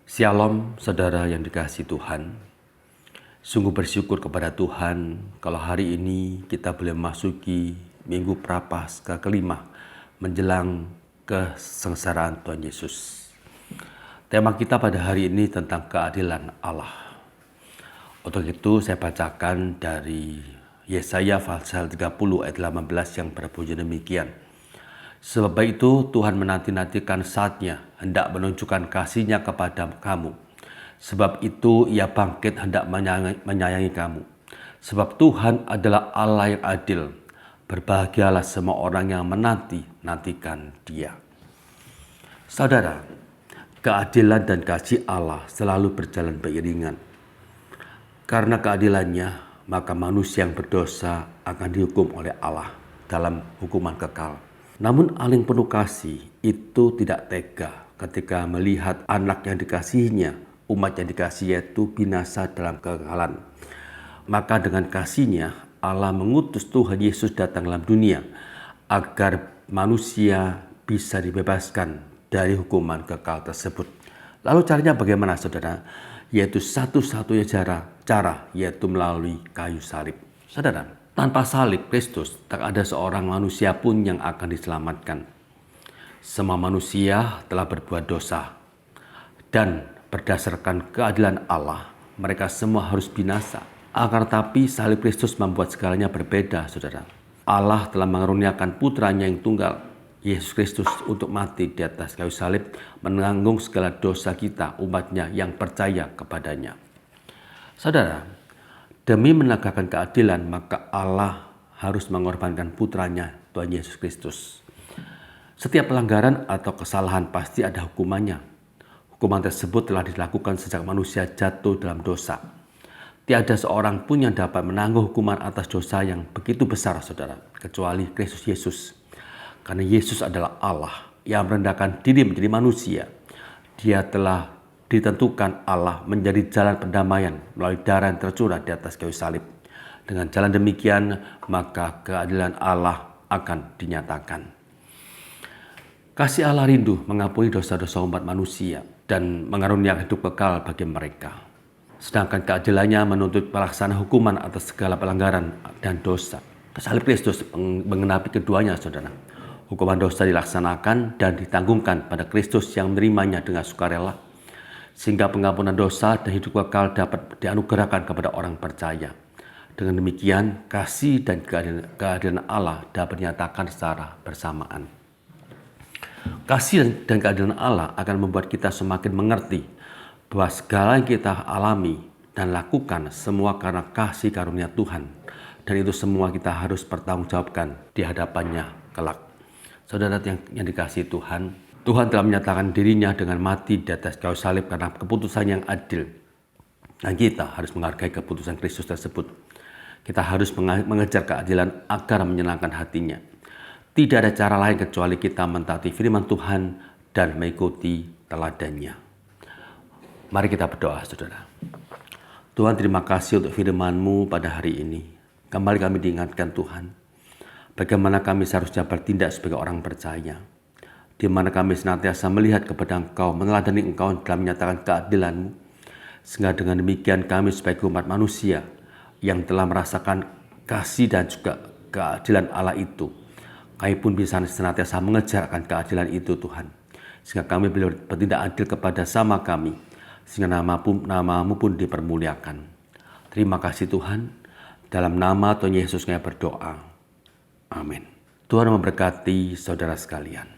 Shalom saudara yang dikasihi Tuhan. Sungguh bersyukur kepada Tuhan kalau hari ini kita boleh memasuki Minggu Prapaskah kelima menjelang kesengsaraan Tuhan Yesus. Tema kita pada hari ini tentang keadilan Allah. Untuk itu saya bacakan dari Yesaya pasal 30 ayat 18 yang berbunyi demikian. Sebab itu Tuhan menanti-nantikan saatnya hendak menunjukkan kasih-Nya kepada kamu. Sebab itu Ia bangkit hendak menyayangi kamu. Sebab Tuhan adalah Allah yang adil. Berbahagialah semua orang yang menanti-nantikan Dia. Saudara, keadilan dan kasih Allah selalu berjalan beriringan. Karena keadilannya, maka manusia yang berdosa akan dihukum oleh Allah dalam hukuman kekal. Namun Allah yang penuh kasih itu tidak tega ketika melihat anak yang dikasihinya, umat yang dikasihi itu binasa dalam kekekalan. Maka dengan kasih-Nya Allah mengutus Tuhan Yesus datang dalam dunia agar manusia bisa dibebaskan dari hukuman kekal tersebut. Lalu caranya bagaimana saudara? Yaitu satu-satunya cara yaitu melalui kayu salib. Saudara, tanpa salib Kristus, tak ada seorang manusia pun yang akan diselamatkan. Semua manusia telah berbuat dosa. Dan berdasarkan keadilan Allah, mereka semua harus binasa. Akan tetapi salib Kristus membuat segalanya berbeda, saudara. Allah telah mengaruniakan putranya yang tunggal, Yesus Kristus, untuk mati di atas kayu salib, menanggung segala dosa kita, umatnya yang percaya kepadanya. Saudara, demi menegakkan keadilan, maka Allah harus mengorbankan putranya, Tuhan Yesus Kristus. Setiap pelanggaran atau kesalahan pasti ada hukumannya. Hukuman tersebut telah dilakukan sejak manusia jatuh dalam dosa. Tiada seorang pun yang dapat menanggung hukuman atas dosa yang begitu besar, saudara, kecuali Kristus Yesus. Karena Yesus adalah Allah yang merendahkan diri menjadi manusia. Dia telah ditentukan Allah menjadi jalan perdamaian melalui darah yang tercurah di atas kayu salib. Dengan jalan demikian, maka keadilan Allah akan dinyatakan. Kasih Allah rindu mengampuni dosa-dosa umat manusia dan mengaruniakan hidup kekal bagi mereka. Sedangkan keadilannya menuntut pelaksanaan hukuman atas segala pelanggaran dan dosa. Salib Kristus mengenapi keduanya, saudara. Hukuman dosa dilaksanakan dan ditanggungkan pada Kristus yang menerimanya dengan sukarela, sehingga pengampunan dosa dan hidup kekal dapat dianugerahkan kepada orang percaya. Dengan demikian, kasih dan keadilan Allah dapat dinyatakan secara bersamaan. Kasih dan keadilan Allah akan membuat kita semakin mengerti bahwa segala yang kita alami dan lakukan semua karena kasih karunia Tuhan. Dan itu semua kita harus bertanggungjawabkan di hadapannya kelak. Saudara yang dikasihi Tuhan, Tuhan telah menyatakan dirinya dengan mati di atas kayu salib karena keputusan yang adil. Dan kita harus menghargai keputusan Kristus tersebut. Kita harus mengejar keadilan agar menyenangkan hatinya. Tidak ada cara lain kecuali kita mentaati firman Tuhan dan mengikuti teladannya. Mari kita berdoa, saudara. Tuhan, terima kasih untuk firman-Mu pada hari ini. Kembali kami diingatkan Tuhan, bagaimana kami seharusnya bertindak sebagai orang percaya, di mana kami senantiasa melihat kepada Engkau, meneladani Engkau dalam menyatakan keadilan-Mu, sehingga dengan demikian kami sebagai umat manusia yang telah merasakan kasih dan juga keadilan Allah itu, kami pun bisa senantiasa mengejar akan keadilan itu, Tuhan, sehingga kami boleh bertindak adil kepada sama kami, sehingga nama-Mu pun dipermuliakan. Terima kasih Tuhan, dalam nama Tuhan Yesus kami berdoa. Amin. Tuhan memberkati saudara sekalian.